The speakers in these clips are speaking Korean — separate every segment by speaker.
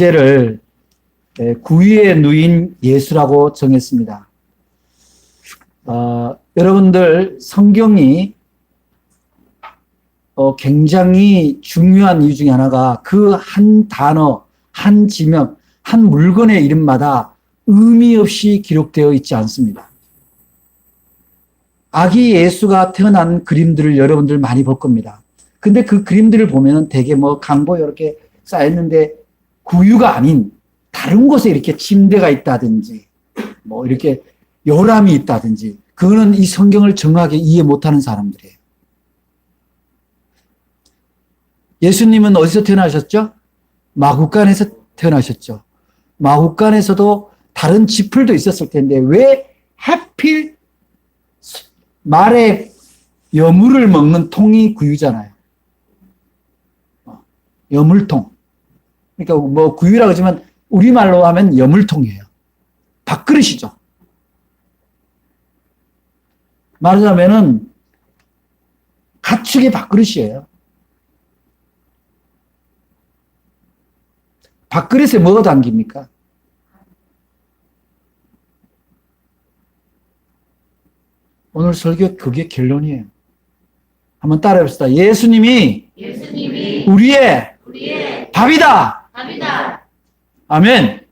Speaker 1: 주제를 구유에 누인 예수라고 정했습니다. 여러분들 성경이 굉장히 중요한 이유 중에 하나가 그 한 단어, 한 지명, 한 물건의 이름마다 의미 없이 기록되어 있지 않습니다. 아기 예수가 태어난 그림들을 여러분들 많이 볼 겁니다. 근데 그 그림들을 보면은 되게 강보 이렇게 쌓였는데 구유가 아닌 다른 곳에 이렇게 침대가 있다든지 이렇게 요람이 있다든지 그거는 이 성경을 정확하게 이해 못하는 사람들이에요. 예수님은 어디서 태어나셨죠? 마구간에서 태어나셨죠. 마구간에서도 다른 지풀도 있었을 텐데 왜 하필 말에 여물을 먹는 통이 구유잖아요. 여물통. 그러니까 구유라고 하지만 우리말로 하면 여물통이에요. 밥그릇이죠. 말하자면은 가축의 밥그릇이에요. 밥그릇에 뭐가 담깁니까? 오늘 설교 그게 결론이에요. 한번 따라해봅시다. 예수님이 우리의 밥이다. 아멘.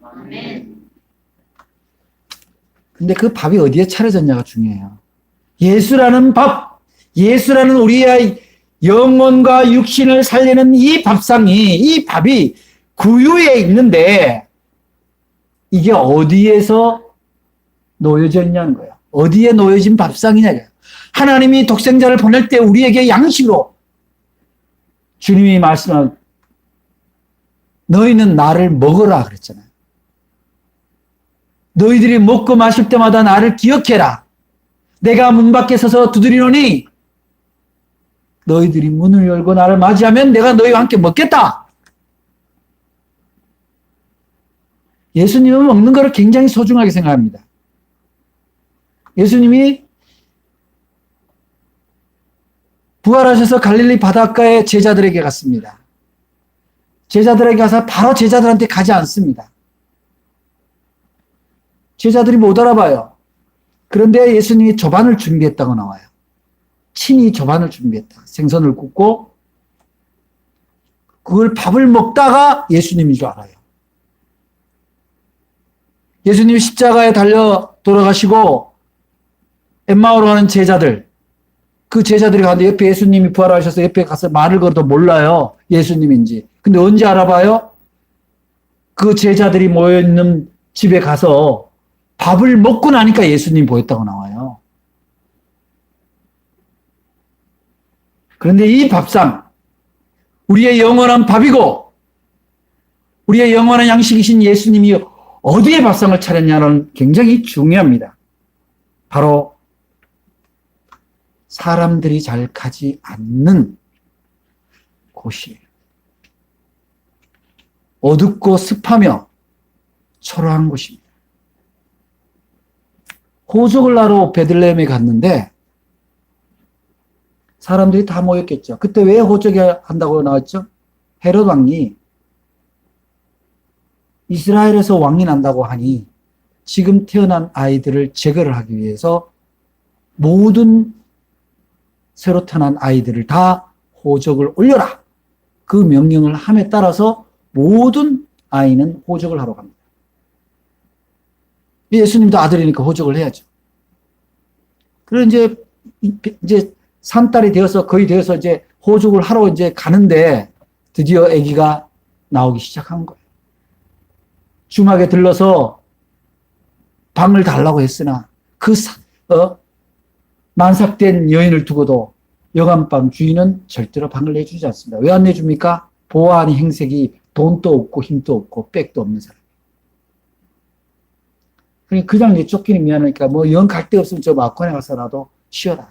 Speaker 1: 근데 그 밥이 어디에 차려졌냐가 중요해요. 예수라는 밥, 예수라는 우리의 영혼과 육신을 살리는 이 밥상이, 이 밥이 구유에 있는데 이게 어디에서 놓여져 있냐는 거예요. 어디에 놓여진 밥상이냐. 하나님이 독생자를 보낼 때 우리에게 양식으로 주님이 말씀한 너희는 나를 먹어라 그랬잖아요. 너희들이 먹고 마실 때마다 나를 기억해라. 내가 문 밖에 서서 두드리노니 너희들이 문을 열고 나를 맞이하면 내가 너희와 함께 먹겠다. 예수님은 먹는 것을 굉장히 소중하게 생각합니다. 예수님이 부활하셔서 갈릴리 바닷가에 제자들에게 갔습니다. 제자들에게 가서 바로 제자들한테 가지 않습니다. 제자들이 못 알아봐요. 그런데 예수님이 조반을 준비했다고 나와요. 친히 조반을 준비했다. 생선을 굽고 그걸 밥을 먹다가 예수님인 줄 알아요. 예수님이 십자가에 달려 돌아가시고 엠마오로 가는 제자들, 그 제자들이 가는데 옆에 예수님이 부활하셔서 옆에 가서 말을 걸어도 몰라요. 예수님인지. 근데 언제 알아봐요? 그 제자들이 모여있는 집에 가서 밥을 먹고 나니까 예수님이 보였다고 나와요. 그런데 이 밥상, 우리의 영원한 밥이고 우리의 영원한 양식이신 예수님이 어디에 밥상을 차렸냐는 굉장히 중요합니다. 바로 사람들이 잘 가지 않는 곳이에요. 어둡고 습하며 초라한 곳입니다. 호적을 하러 베들레헴에 갔는데 사람들이 다 모였겠죠. 그때 왜 호적이 한다고 나왔죠? 헤롯 왕이 이스라엘에서 왕이 난다고 하니 지금 태어난 아이들을 제거를 하기 위해서 모든 새로 태어난 아이들을 다 호적을 올려라. 그 명령을 함에 따라서 모든 아이는 호적을 하러 갑니다. 예수님도 아들이니까 호적을 해야죠. 그리고 이제 산딸이 되어서 거의 되어서 이제 호적을 하러 이제 가는데 드디어 아기가 나오기 시작한 거예요. 주막에 들러서 방을 달라고 했으나 만삭된 여인을 두고도 여간밤 주인은 절대로 방을 내주지 않습니다. 왜 안 내줍니까? 보아하니 행색이 돈도 없고 힘도 없고 백도 없는 사람. 그러니까 그냥 이제 쫓기는 미안하니까 영 갈 데 없으면 저 막관에 가서라도 쉬어라.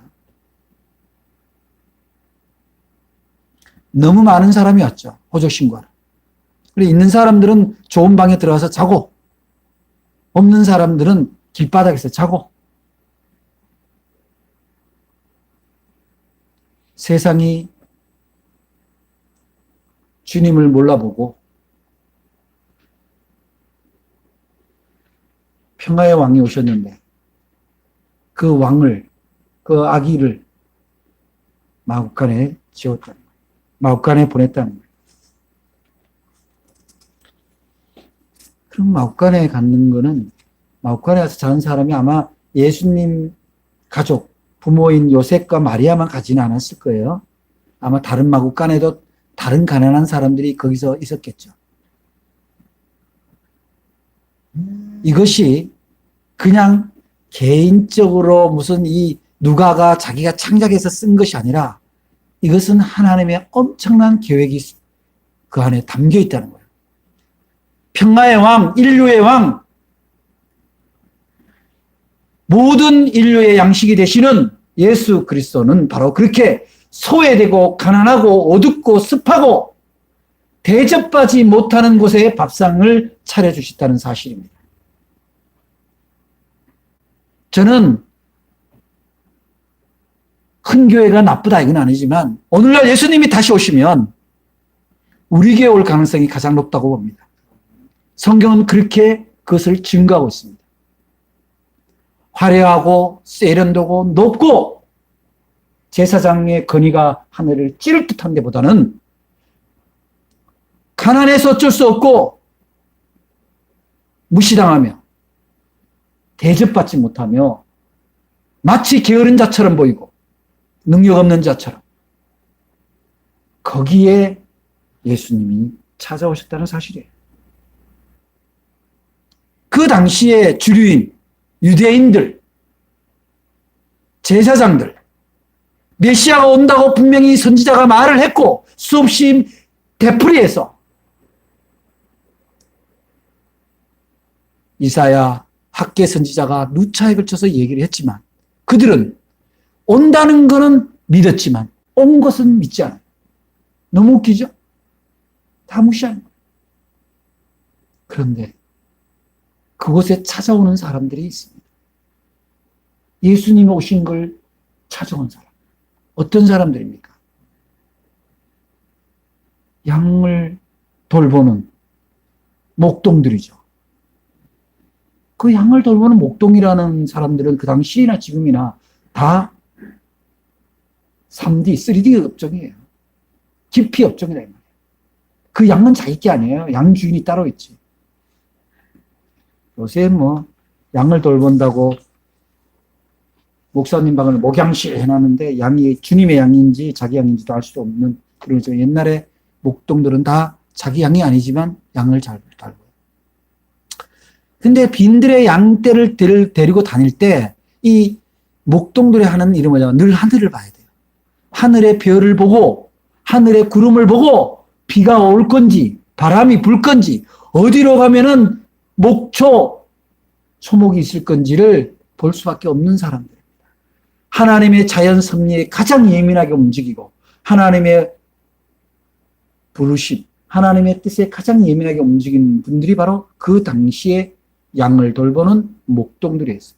Speaker 1: 너무 많은 사람이 왔죠. 호적 신고하러. 그리고 있는 사람들은 좋은 방에 들어가서 자고 없는 사람들은 길바닥에서 자고 세상이 주님을 몰라보고 평화의 왕이 오셨는데 그 왕을, 그 아기를 마국간에 지었다는 거예요. 마국간에 보냈다는 거예요. 그럼 마국간에 갔는 거는, 마국간에 가서 자는 사람이 아마 예수님 가족, 부모인 요셉과 마리아만 가지는 않았을 거예요. 아마 다른 마국간에도 다른 가난한 사람들이 거기서 있었겠죠. 이것이 그냥 개인적으로 무슨 이 누가가 자기가 창작해서 쓴 것이 아니라 이것은 하나님의 엄청난 계획이 그 안에 담겨 있다는 거예요. 평화의 왕, 인류의 왕, 모든 인류의 양식이 되시는 예수 그리스도는 바로 그렇게 소외되고 가난하고 어둡고 습하고 대접받지 못하는 곳에 밥상을 차려주셨다는 사실입니다. 저는 큰 교회가 나쁘다 이건 아니지만 오늘날 예수님이 다시 오시면 우리 교회 올 가능성이 가장 높다고 봅니다. 성경은 그렇게 그것을 증거하고 있습니다. 화려하고 세련되고 높고 제사장의 건의가 하늘을 찌를 듯한 데보다는 가난해서 어쩔 수 없고 무시당하며 대접받지 못하며 마치 게으른 자처럼 보이고 능력 없는 자처럼 거기에 예수님이 찾아오셨다는 사실이에요. 그 당시에 주류인 유대인들, 제사장들, 메시아가 온다고 분명히 선지자가 말을 했고 수없이 되풀이해서 이사야, 학계 선지자가 누차에 걸쳐서 얘기를 했지만 그들은 온다는 것은 믿었지만 온 것은 믿지 않아요. 너무 웃기죠? 다 무시하는 거예요. 그런데 그곳에 찾아오는 사람들이 있습니다. 예수님이 오신 걸 찾아온 사람. 어떤 사람들입니까? 양을 돌보는 목동들이죠. 그 양을 돌보는 목동이라는 사람들은 그 당시나 지금이나 다 3D, 3D 업종이에요. 깊이 업종이다. 그 양은 자기 게 아니에요. 양 주인이 따로 있지. 요새 양을 돌본다고 목사님 방을 목양실 해놨는데 양이 주님의 양인지 자기 양인지도 알 수 없는 그런 거. 옛날에 목동들은 다 자기 양이 아니지만 양을 잘 돌봐요. 근데 빈들의 양떼를 데리고 다닐 때 이 목동들이 하는 일이 뭐냐면 늘 하늘을 봐야 돼요. 하늘의 별을 보고 하늘의 구름을 보고 비가 올 건지 바람이 불 건지 어디로 가면은 목초 소목이 있을 건지를 볼 수밖에 없는 사람들입니다. 하나님의 자연 섭리에 가장 예민하게 움직이고 하나님의 부르심, 하나님의 뜻에 가장 예민하게 움직이는 분들이 바로 그 당시에 양을 돌보는 목동들이었어요.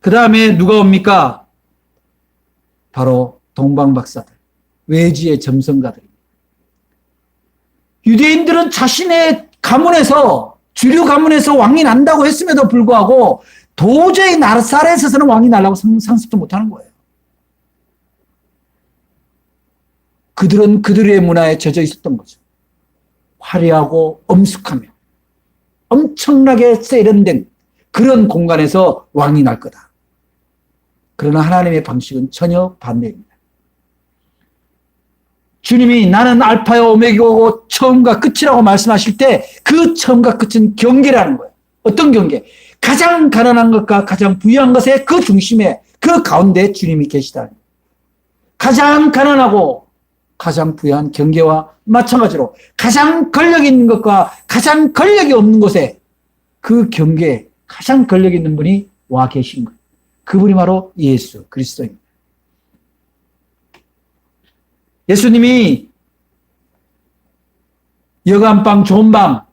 Speaker 1: 그 다음에 누가 옵니까? 바로 동방박사들, 외지의 점성가들입니다. 유대인들은 자신의 가문에서 주류 가문에서 왕이 난다고 했음에도 불구하고 도저히 나사렛에 서는 왕이 나려고 상상도 못하는 거예요. 그들은 그들의 문화에 젖어 있었던 거죠. 화려하고 엄숙하며 엄청나게 세련된 그런 공간에서 왕이 날 거다. 그러나 하나님의 방식은 전혀 반대입니다. 주님이 나는 알파요 오메가고 처음과 끝이라고 말씀하실 때 그 처음과 끝은 경계라는 거예요. 어떤 경계? 가장 가난한 것과 가장 부유한 것의 그 중심에 그 가운데 주님이 계시다는 거예요. 가장 가난하고 가장 부유한 경계와 마찬가지로 가장 권력 있는 것과 가장 권력이 없는 곳에 그 경계에 가장 권력 있는 분이 와 계신 거예요. 그분이 바로 예수 그리스도입니다. 예수님이 여간방 좋은 방,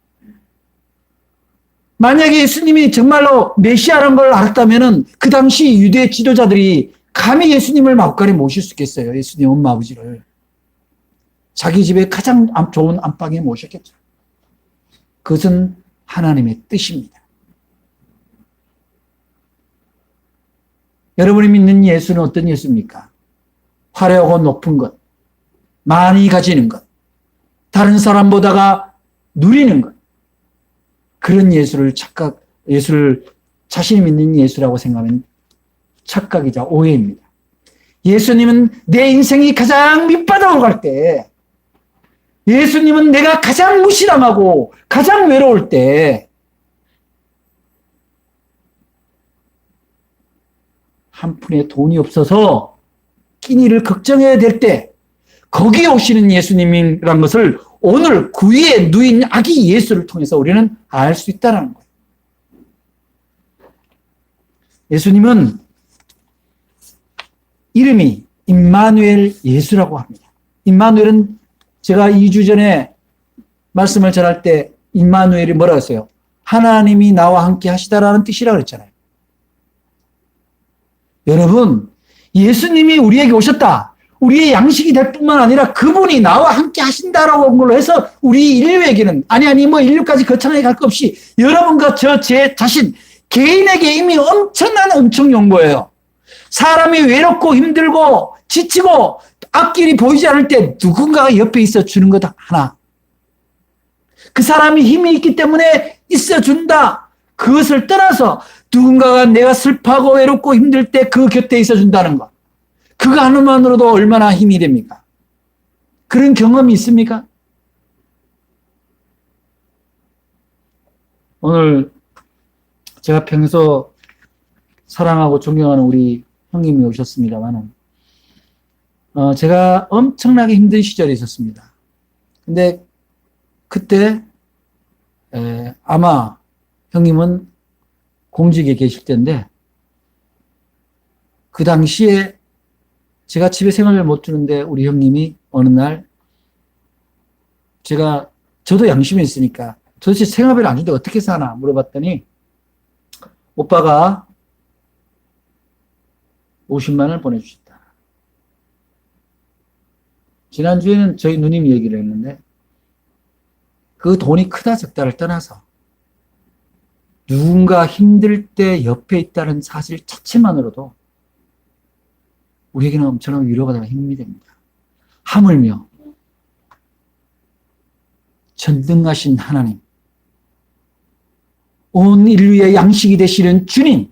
Speaker 1: 만약에 예수님이 정말로 메시아라는 걸 알았다면 그 당시 유대 지도자들이 감히 예수님을 마구간에 모실 수 있겠어요. 예수님 엄마 아버지를 자기 집에 가장 좋은 안방에 모셨겠죠. 그것은 하나님의 뜻입니다. 여러분이 믿는 예수는 어떤 예수입니까? 화려하고 높은 것, 많이 가지는 것, 다른 사람보다가 누리는 것. 그런 예수를 예수를 자신이 믿는 예수라고 생각하면 착각이자 오해입니다. 예수님은 내 인생이 가장 밑바닥으로 갈 때, 예수님은 내가 가장 무시당하고 가장 외로울 때, 한 푼의 돈이 없어서 끼니를 걱정해야 될 때, 거기에 오시는 예수님이란 것을 오늘 구위에 누인 아기 예수를 통해서 우리는 알 수 있다는 거예요. 예수님은 이름이 임마누엘 예수라고 합니다. 임마누엘은 제가 2주 전에 말씀을 전할 때 임마누엘이 뭐라고 했어요? 하나님이 나와 함께 하시다라는 뜻이라고 그랬잖아요. 여러분, 예수님이 우리에게 오셨다. 우리의 양식이 될 뿐만 아니라 그분이 나와 함께 하신다라고 한 걸로 해서 우리 인류에게는 뭐 인류까지 거창하게 갈 것 없이 여러분과 제 자신 개인에게 이미 엄청 용거예요. 사람이 외롭고 힘들고 지치고 앞길이 보이지 않을 때 누군가가 옆에 있어 주는 것 하나. 그 사람이 힘이 있기 때문에 있어 준다. 그것을 떠나서 누군가가 내가 슬퍼하고 외롭고 힘들 때 그 곁에 있어 준다는 것. 그거 하나만으로도 얼마나 힘이 됩니까? 그런 경험이 있습니까? 오늘 제가 평소 사랑하고 존경하는 우리 형님이 오셨습니다만, 제가 엄청나게 힘든 시절이 있었습니다. 근데 그때 아마 형님은 공직에 계실 텐데, 그 당시에 제가 집에 생활을 못 주는데 우리 형님이 어느 날 저도 양심이 있으니까 도대체 생활비를 안 주는데 어떻게 사나 물어봤더니 오빠가 50만 원을 보내주셨다. 지난주에는 저희 누님이 얘기를 했는데 그 돈이 크다 적다를 떠나서 누군가 힘들 때 옆에 있다는 사실 자체만으로도 우리에게는 엄청난 위로가 되고 힘이 됩니다. 하물며 전능하신 하나님, 온 인류의 양식이 되시는 주님,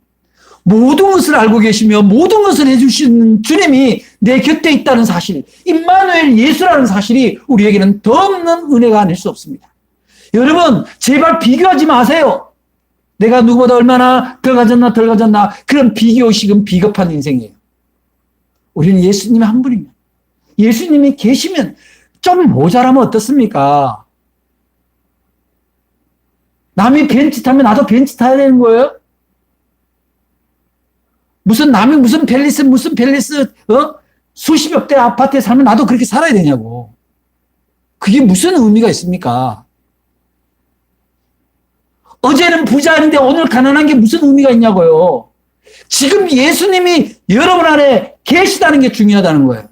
Speaker 1: 모든 것을 알고 계시며 모든 것을 해주시는 주님이 내 곁에 있다는 사실, 임마누엘 예수라는 사실이 우리에게는 더 없는 은혜가 아닐 수 없습니다. 여러분, 제발 비교하지 마세요. 내가 누구보다 얼마나 덜 가졌나 덜 가졌나, 그런 비교의식은 비겁한 인생이에요. 우리는 예수님이 한 분입니다. 예수님이 계시면 좀 모자라면 어떻습니까? 남이 벤츠 타면 나도 벤츠 타야 되는 거예요? 남이 무슨 팰리스, 수십억 대 아파트에 살면 나도 그렇게 살아야 되냐고. 그게 무슨 의미가 있습니까? 어제는 부자인데 오늘 가난한 게 무슨 의미가 있냐고요. 지금 예수님이 여러분 안에 계시다는 게 중요하다는 거예요.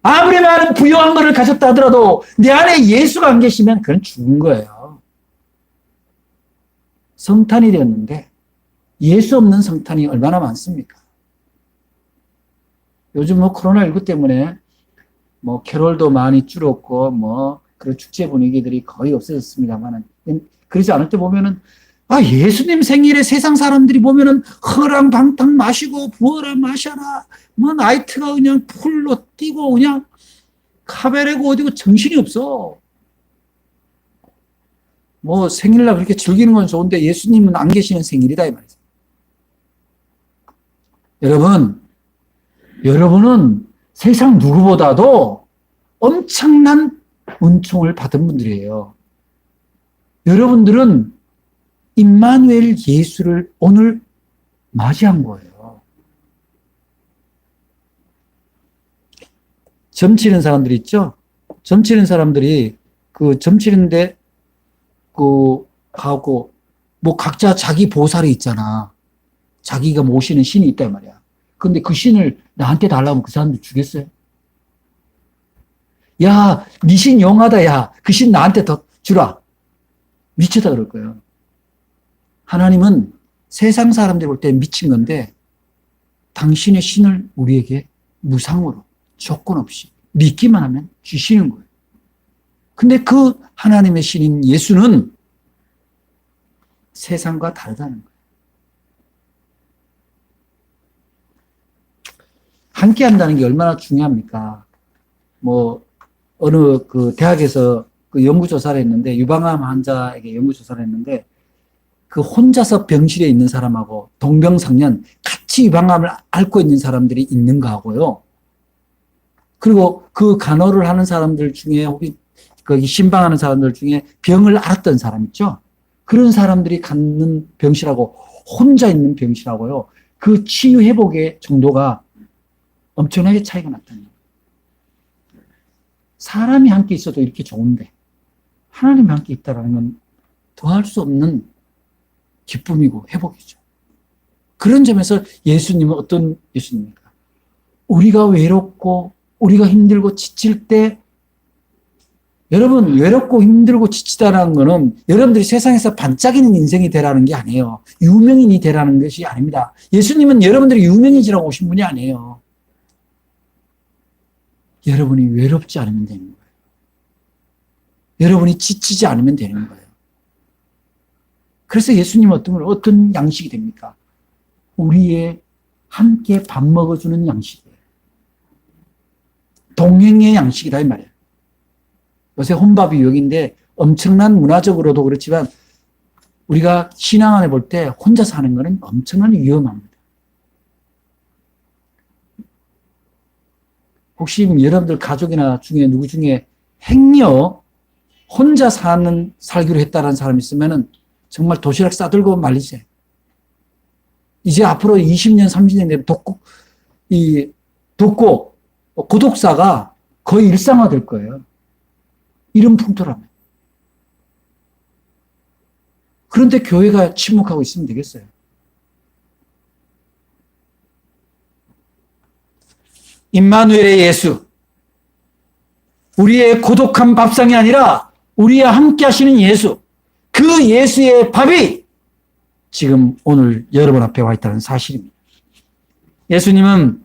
Speaker 1: 아무리 많은 부유한 것을 가졌다 하더라도 내 안에 예수가 안 계시면 그건 죽은 거예요. 성탄이 되었는데 예수 없는 성탄이 얼마나 많습니까? 요즘 코로나19 때문에 캐롤도 많이 줄었고 그런 축제 분위기들이 거의 없어졌습니다만, 그러지 않을 때 보면은 예수님 생일에 세상 사람들이 보면은 허랑방탕 마시고 부어라 마셔라 나이트가 그냥 풀로 뛰고 그냥 카베레고 어디고 정신이 없어. 생일날 그렇게 즐기는 건 좋은데 예수님은 안 계시는 생일이다 이 말이죠. 여러분은 세상 누구보다도 엄청난 은총을 받은 분들이에요. 여러분들은 임마누엘 예수를 오늘 맞이한 거예요. 점치는 사람들이 있죠? 점치는 사람들이 점치는데 하고 각자 자기 보살이 있잖아. 자기가 모시는 신이 있단 말이야. 근데 그 신을 나한테 달라면 그 사람들 주겠어요? 야, 네 신 용하다. 야, 그 신 나한테 더 주라. 미쳤다 그럴 거예요. 하나님은 세상 사람들이 볼 때 미친 건데 당신의 신을 우리에게 무상으로 조건 없이 믿기만 하면 주시는 거예요. 근데 그 하나님의 신인 예수는 세상과 다르다는 거예요. 함께 한다는 게 얼마나 중요합니까? 어느 대학에서 연구조사를 했는데, 유방암 환자에게 연구조사를 했는데, 그 혼자서 병실에 있는 사람하고 동병상련 같이 유방암을 앓고 있는 사람들이 있는가 하고요. 그리고 그 간호를 하는 사람들 중에, 혹은 거기 신방하는 사람들 중에 병을 앓았던 사람 있죠? 그런 사람들이 갖는 병실하고 혼자 있는 병실하고요. 그 치유 회복의 정도가 엄청나게 차이가 났다는 거예요. 사람이 함께 있어도 이렇게 좋은데 하나님이 함께 있다는 건 더할 수 없는 기쁨이고 회복이죠. 그런 점에서 예수님은 어떤 예수님입니까? 우리가 외롭고 우리가 힘들고 지칠 때, 여러분, 외롭고 힘들고 지치다라는 거는 여러분들이 세상에서 반짝이는 인생이 되라는 게 아니에요. 유명인이 되라는 것이 아닙니다. 예수님은 여러분들이 유명인이라고 오신 분이 아니에요. 여러분이 외롭지 않으면 되는 거예요. 여러분이 지치지 않으면 되는 거예요. 그래서 예수님은 어떤 양식이 됩니까? 우리의 함께 밥 먹어주는 양식이에요. 동행의 양식이다, 이 말이에요. 요새 혼밥이 유행인데 엄청난 문화적으로도 그렇지만 우리가 신앙 안에 볼 때 혼자 사는 거는 엄청난 위험합니다. 혹시 여러분들 가족이나 중에 누구 중에 행여 혼자 살기로 했다는 사람이 있으면은 정말 도시락 싸들고 말리세요. 이제 앞으로 20년, 30년 되면 고독사가 거의 일상화될 거예요. 이런 풍토라면. 그런데 교회가 침묵하고 있으면 되겠어요. 임마누엘의 예수, 우리의 고독한 밥상이 아니라 우리와 함께 하시는 예수, 그 예수의 밥이 지금 오늘 여러분 앞에 와 있다는 사실입니다. 예수님은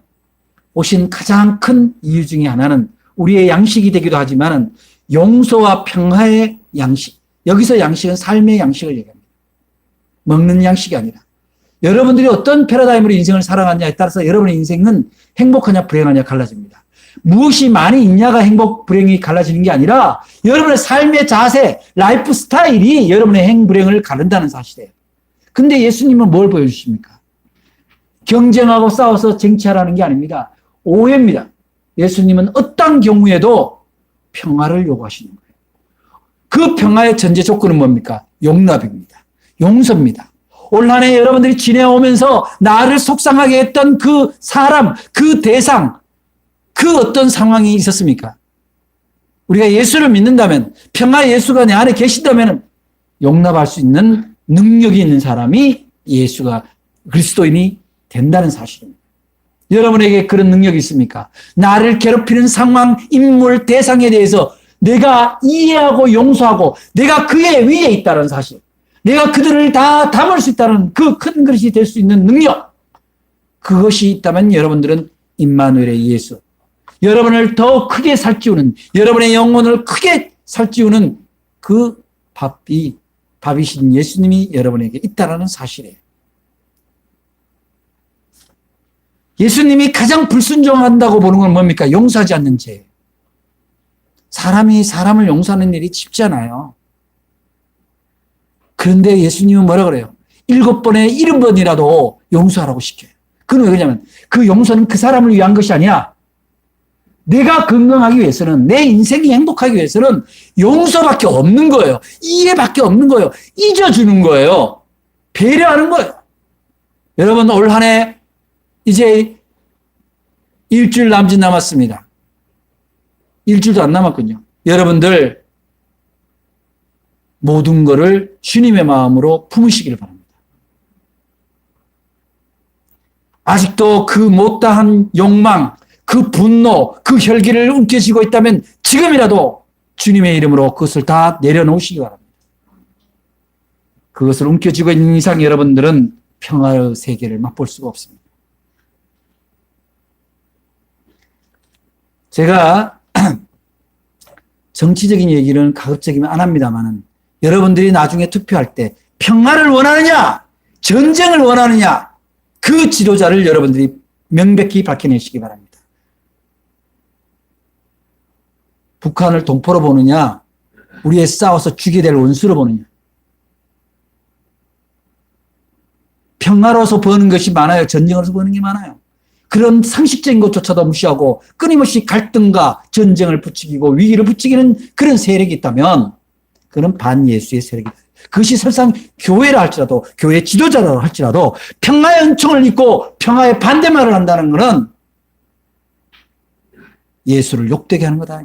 Speaker 1: 오신 가장 큰 이유 중에 하나는 우리의 양식이 되기도 하지만 용서와 평화의 양식, 여기서 양식은 삶의 양식을 얘기합니다. 먹는 양식이 아니라 여러분들이 어떤 패러다임으로 인생을 살아가느냐에 따라서 여러분의 인생은 행복하냐 불행하냐 갈라집니다. 무엇이 많이 있냐가 행복 불행이 갈라지는 게 아니라 여러분의 삶의 자세, 라이프 스타일이 여러분의 행불행을 가른다는 사실이에요. 근데 예수님은 뭘 보여주십니까? 경쟁하고 싸워서 쟁취하라는 게 아닙니다. 오해입니다. 예수님은 어떤 경우에도 평화를 요구하시는 거예요. 그 평화의 전제 조건은 뭡니까? 용납입니다. 용서입니다. 올 한 해 여러분들이 지내오면서 나를 속상하게 했던 그 사람, 그 대상, 그 어떤 상황이 있었습니까? 우리가 예수를 믿는다면, 평화 예수가 내 안에 계신다면 용납할 수 있는 능력이 있는 사람이 예수가 그리스도인이 된다는 사실입니다. 여러분에게 그런 능력이 있습니까? 나를 괴롭히는 상황, 인물, 대상에 대해서 내가 이해하고 용서하고 내가 그의 위에 있다는 사실, 내가 그들을 다 담을 수 있다는 그 큰 그릇이 될 수 있는 능력, 그것이 있다면 여러분들은 임마누엘의 예수, 여러분을 더 크게 살찌우는, 여러분의 영혼을 크게 살찌우는 그 밥이신 예수님이 여러분에게 있다는 사실이에요. 예수님이 가장 불순종한다고 보는 건 뭡니까? 용서하지 않는 죄. 사람이 사람을 용서하는 일이 쉽지 않아요. 그런데 예수님은 뭐라 그래요? 7번에 7번이라도 용서하라고 시켜요. 그건 왜 그러냐면 그 용서는 그 사람을 위한 것이 아니야. 내가 건강하기 위해서는, 내 인생이 행복하기 위해서는 용서밖에 없는 거예요. 이해밖에 없는 거예요. 잊어주는 거예요. 배려하는 거예요. 여러분, 올 한 해 이제 일주일 남짓 남았습니다. 일주일도 안 남았군요. 여러분들 모든 것을 주님의 마음으로 품으시기를 바랍니다. 아직도 그 못다한 욕망, 그 분노, 그 혈기를 움켜쥐고 있다면 지금이라도 주님의 이름으로 그것을 다 내려놓으시기 바랍니다. 그것을 움켜쥐고 있는 이상 여러분들은 평화의 세계를 맛볼 수가 없습니다. 제가 정치적인 얘기는 가급적이면 안 합니다만은 여러분들이 나중에 투표할 때 평화를 원하느냐, 전쟁을 원하느냐, 그 지도자를 여러분들이 명백히 밝혀내시기 바랍니다. 북한을 동포로 보느냐, 우리의 싸워서 죽게 될 원수로 보느냐. 평화로서 버는 것이 많아요? 전쟁으로서 버는 게 많아요? 그런 상식적인 것조차도 무시하고 끊임없이 갈등과 전쟁을 부추기고 위기를 부추기는 그런 세력이 있다면 그는 반예수의 세력이다. 그것이 설상 교회라 할지라도, 교회 지도자라 할지라도 평화의 은총을 입고 평화의 반대말을 한다는 것은 예수를 욕되게 하는 거다.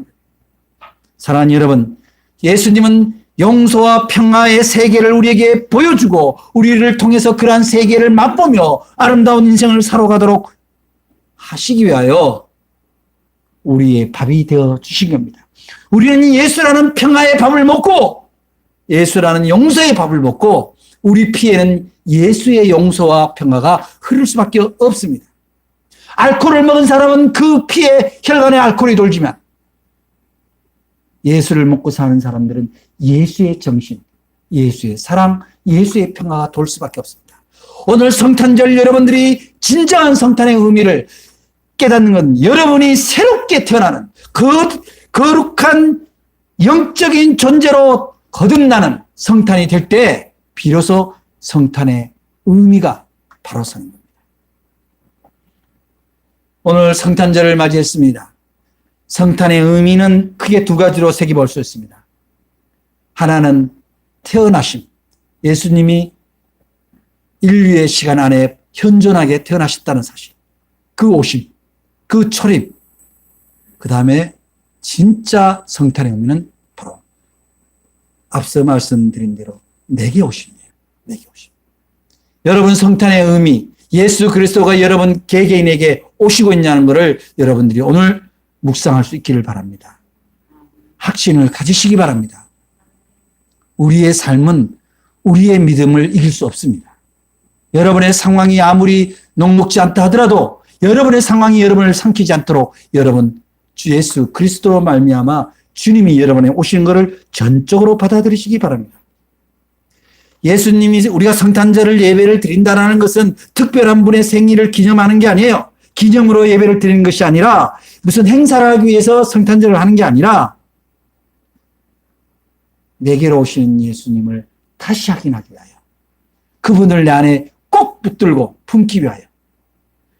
Speaker 1: 사랑하는 여러분, 예수님은 용서와 평화의 세계를 우리에게 보여주고 우리를 통해서 그러한 세계를 맛보며 아름다운 인생을 살아가도록 하시기 위하여 우리의 밥이 되어 주신 겁니다. 우리는 예수라는 평화의 밥을 먹고 예수라는 용서의 밥을 먹고 우리 피에는 예수의 용서와 평화가 흐를 수밖에 없습니다. 알코올을 먹은 사람은 그 피에 혈관에 알코올이 돌지만 예수를 먹고 사는 사람들은 예수의 정신, 예수의 사랑, 예수의 평화가 돌 수밖에 없습니다. 오늘 성탄절 여러분들이 진정한 성탄의 의미를 깨닫는 건 여러분이 새롭게 태어나는 거룩한 영적인 존재로 거듭나는 성탄이 될 때 비로소 성탄의 의미가 바로 서는 겁니다. 오늘 성탄절을 맞이했습니다. 성탄의 의미는 크게 두 가지로 새겨볼 수 있습니다. 하나는 태어나심. 예수님이 인류의 시간 안에 현존하게 태어나셨다는 사실. 그 오심, 그 초림. 그 다음에 진짜 성탄의 의미는 바로 앞서 말씀드린 대로 내게 오심이에요. 내게 오심. 여러분 성탄의 의미, 예수 그리스도가 여러분 개개인에게 오시고 있냐는 것을 여러분들이 오늘 묵상할 수 있기를 바랍니다. 확신을 가지시기 바랍니다. 우리의 삶은 우리의 믿음을 이길 수 없습니다. 여러분의 상황이 아무리 녹록지 않다 하더라도 여러분의 상황이 여러분을 삼키지 않도록 여러분 주 예수 그리스도로 말미암아 주님이 여러분의 오시는 것을 전적으로 받아들이시기 바랍니다. 예수님이 우리가 성탄절을 예배를 드린다는 것은 특별한 분의 생일을 기념하는 게 아니에요. 기념으로 예배를 드리는 것이 아니라 무슨 행사를 하기 위해서 성탄절을 하는 게 아니라 내게로 오시는 예수님을 다시 확인하기 위하여 그분을 내 안에 꼭 붙들고 품기 위하여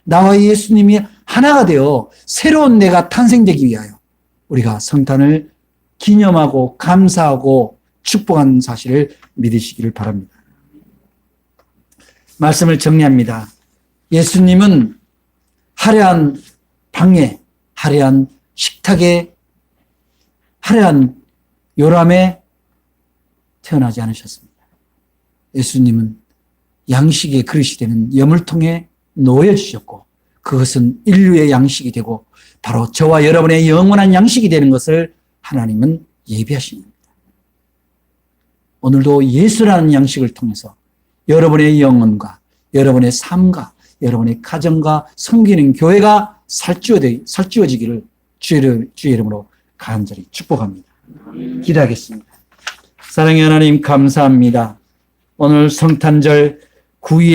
Speaker 1: 나와 예수님이 하나가 되어 새로운 내가 탄생되기 위하여 우리가 성탄을 기념하고 감사하고 축복하는 사실을 믿으시기를 바랍니다. 말씀을 정리합니다. 예수님은 화려한 방에, 화려한 식탁에, 화려한 요람에 태어나지 않으셨습니다. 예수님은 양식의 그릇이 되는 여물통에 놓여주셨고 그것은 인류의 양식이 되고 바로 저와 여러분의 영원한 양식이 되는 것을 하나님은 예비하신 겁니다. 오늘도 예수라는 양식을 통해서 여러분의 영혼과 여러분의 삶과 여러분의 가정과 섬기는 교회가 살찌워지기를 주의 이름으로 간절히 축복합니다. 기도하겠습니다. 사랑의 하나님 감사합니다. 오늘 성탄절 9일의